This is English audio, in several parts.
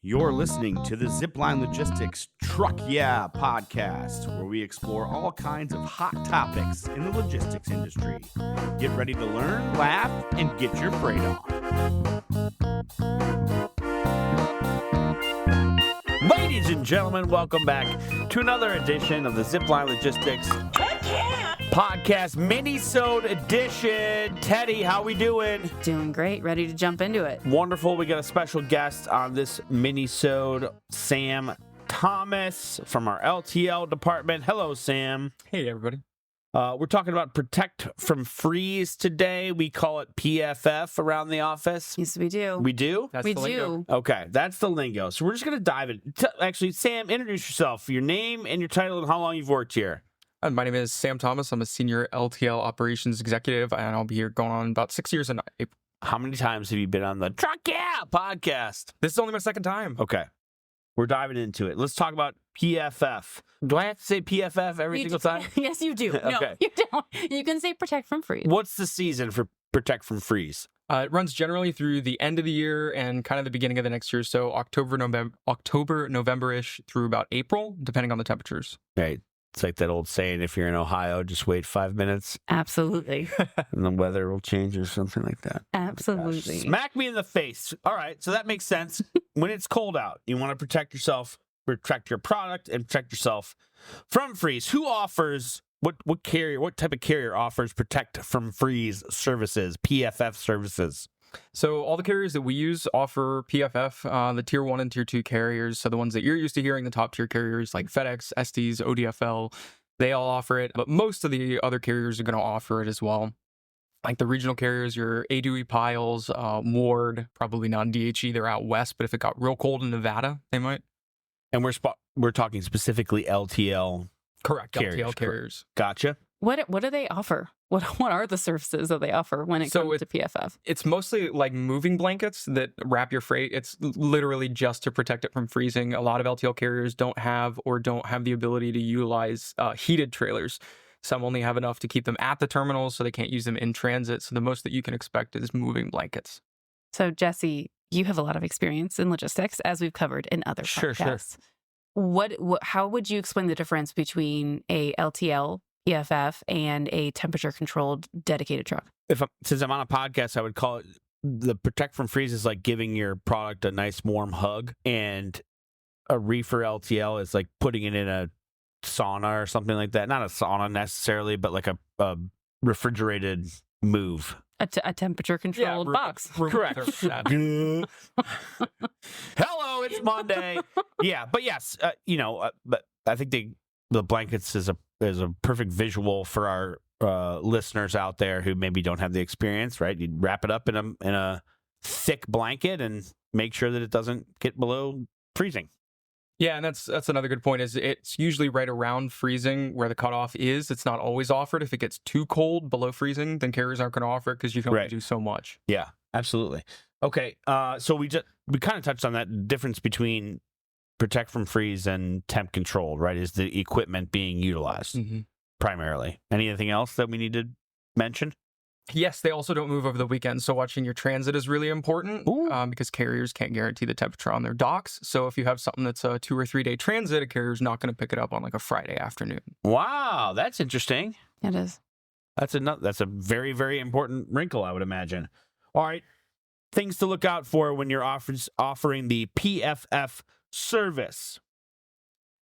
You're listening to the Zipline Logistics Truck Yeah podcast, where we explore all kinds of hot topics in the logistics industry. Get ready to learn, laugh, and get your freight on. Ladies and gentlemen, welcome back to another edition of the Zipline Logistics podcast mini-sode edition. Teddy, how we doing? Doing great. Ready to jump into it. Wonderful. We got a special guest on this mini-sode, Sam Thomas from our LTL department. Hello, Sam. Hey, everybody. We're talking about protect from freeze today. We call it PFF around the office. Yes, we do. We do? That's we the lingo. do. Okay, that's the lingo. So we're just going to dive in. Actually, Sam, introduce yourself, your name and your title and how long you've worked here. My name is Sam Thomas. I'm a senior LTL operations executive, and I'll be here going on about 6 years in April. How many times have you been on the Truck Yeah podcast? This is only my second time. Okay. We're diving into it. Let's talk about PFF. Do I have to say PFF every single time? Yes, you do. Okay. No, you don't. You can say protect from freeze. What's the season for Protect from Freeze? It runs generally through the end of the year and kind of the beginning of the next year. So October, November-ish through about April, depending on the temperatures. Right. It's like that old saying, if you're in Ohio, just wait 5 minutes Absolutely. and the weather will change or something like that. Absolutely. Gosh, smack me in the face. All right. So that makes sense. When it's cold out, you want to protect yourself, protect your product, and protect yourself from freeze. Who offers, what type of carrier offers protect from freeze services, PFF services? So all the carriers that we use offer PFF, the tier 1 and tier 2 carriers. So the ones that you're used to hearing, the top tier carriers like FedEx, Estes, ODFL, they all offer it. But most of the other carriers are going to offer it as well. Like the regional carriers, your ADUE Piles, Ward, probably not DHE. They're out west, but if it got real cold in Nevada, they might. And we're talking specifically LTL. Correct. Carriers, LTL carriers. Gotcha. What do they offer? What are the services that they offer when it comes to PFF? It's mostly like moving blankets that wrap your freight. It's literally just to protect it from freezing. A lot of LTL carriers don't have the ability to utilize heated trailers. Some only have enough to keep them at the terminals, so they can't use them in transit. So the most that you can expect is moving blankets. So, Jesse, you have a lot of experience in logistics, as we've covered in other podcasts. Sure. How would you explain the difference between a LTL PFF and a temperature-controlled dedicated truck? Since I'm on a podcast, I would call it the protect from freeze is like giving your product a nice warm hug, and a reefer LTL is like putting it in a sauna or something like that. Not a sauna necessarily, but like a refrigerated move. A temperature-controlled box. Correct. Hello, it's Monday. Yeah, but yes, but I think the blankets is a perfect visual for our listeners out there who maybe don't have the experience. Right, you'd wrap it up in a thick blanket and make sure that it doesn't get below freezing. Yeah, and that's another good point. Is it's usually right around freezing where the cutoff is. It's not always offered. If it gets too cold below freezing, then carriers aren't going to offer it because you can only do so much. Yeah, absolutely. Okay, so we kind of touched on that difference between protect from freeze and temp controlled, right? Is the equipment being utilized primarily? Anything else that we need to mention? Yes, they also don't move over the weekend, so watching your transit is really important because carriers can't guarantee the temperature on their docks. So if you have something that's a 2 or 3 day transit, a carrier's not going to pick it up on like a Friday afternoon. Wow, that's interesting. It is. That's a very, very important wrinkle, I would imagine. All right, things to look out for when you're offering the PFF service.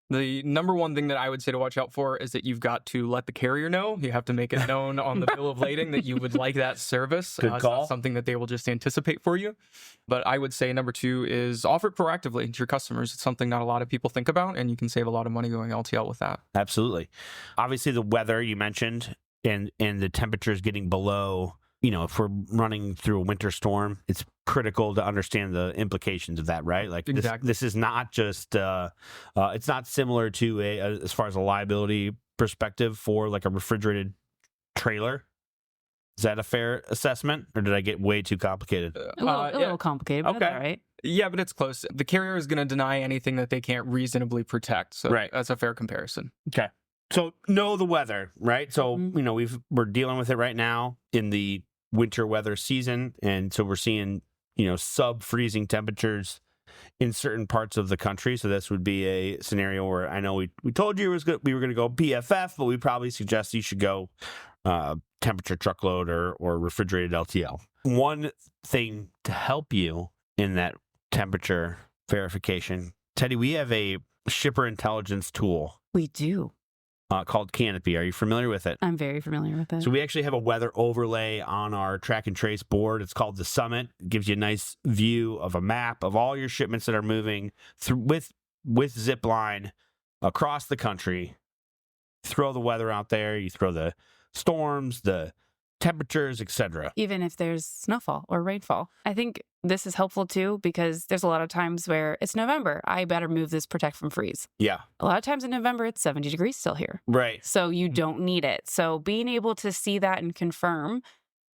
The number one thing that I would say to watch out for is that you've got to let the carrier know. You have to make it known on the bill of lading that you would like that service. Good call. It's not something that they will just anticipate for you. But I would say number 2 is offer it proactively to your customers. It's something not a lot of people think about, and you can save a lot of money going LTL with that. Absolutely. Obviously, the weather you mentioned and the temperatures getting below, if we're running through a winter storm, it's critical to understand the implications of that, right? Like exactly. This is not just, it's not similar to as far as a liability perspective for like a refrigerated trailer. Is that a fair assessment, or did I get way too complicated? A little complicated, but okay. all right. Yeah, but it's close. The carrier is going to deny anything that they can't reasonably protect. So that's a fair comparison. Okay. So know the weather, right? So, we're dealing with it right now in the winter weather season. And so we're seeing, sub-freezing temperatures in certain parts of the country. So this would be a scenario where I know we told you we were going to go PFF, but we probably suggest you should go temperature truckload or refrigerated LTL. One thing to help you in that temperature verification, Teddy, we have a shipper intelligence tool. We do. Called Canopy. Are you familiar with it? I'm very familiar with it. So we actually have a weather overlay on our track and trace board. It's called the Summit. It gives you a nice view of a map of all your shipments that are moving through with Zipline across the country. Throw the weather out there. You throw the storms, the temperatures, etc. Even if there's snowfall or rainfall. I think this is helpful too because there's a lot of times where it's November. I better move this protect from freeze. Yeah. A lot of times in November, it's 70 degrees still here. Right. So you don't need it. So being able to see that and confirm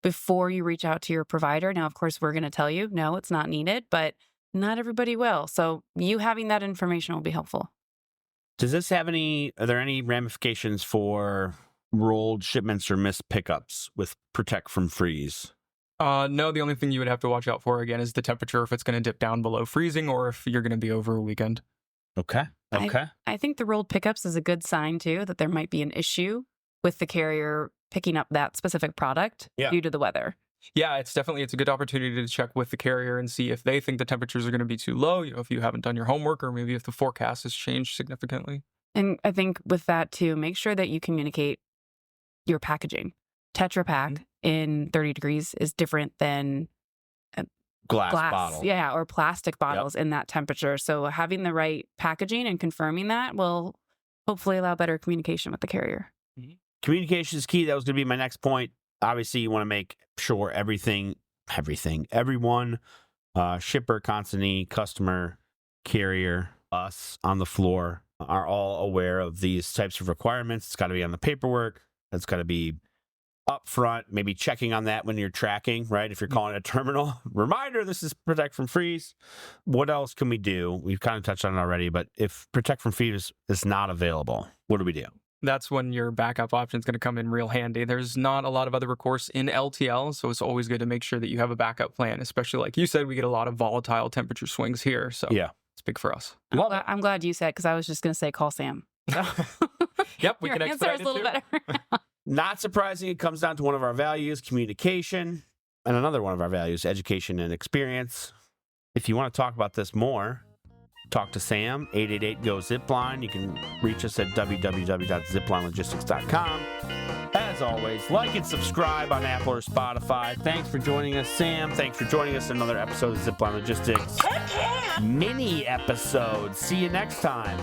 before you reach out to your provider. Now, of course, we're going to tell you, no, it's not needed, but not everybody will. So you having that information will be helpful. Are there any ramifications for rolled shipments or missed pickups with protect from freeze? No, the only thing you would have to watch out for, again, is the temperature, if it's going to dip down below freezing or if you're going to be over a weekend. Okay. I think the rolled pickups is a good sign, too, that there might be an issue with the carrier picking up that specific product due to the weather. Yeah, it's a good opportunity to check with the carrier and see if they think the temperatures are going to be too low, if you haven't done your homework or maybe if the forecast has changed significantly. And I think with that, too, make sure that you communicate your packaging. Tetra Pak in 30 degrees is different than glass bottle. Yeah, or plastic bottles in that temperature. So having the right packaging and confirming that will hopefully allow better communication with the carrier. Communication is key. That was going to be my next point. Obviously, you want to make sure everyone, shipper, consignee, customer, carrier, us on the floor are all aware of these types of requirements. It's got to be on the paperwork. It's got to be up front, maybe checking on that when you're tracking, right? If you're calling a terminal, reminder, this is protect from freeze. What else can we do? We've kind of touched on it already, but if protect from freeze is not available, what do we do? That's when your backup option is going to come in real handy. There's not a lot of other recourse in LTL, so it's always good to make sure that you have a backup plan, especially like you said, we get a lot of volatile temperature swings here. So it's big for us. I'm glad you said, because I was just going to say call Sam. So. Yep, we Your can answer expedite is a little it better. Not surprising, it comes down to one of our values, communication, and another one of our values, education and experience. If you want to talk about this more, talk to Sam, 888-GO-ZIPLINE. You can reach us at www.ziplinelogistics.com. As always, like and subscribe on Apple or Spotify. Thanks for joining us, Sam. Thanks for joining us in another episode of Zipline Logistics. Mini episode. See you next time.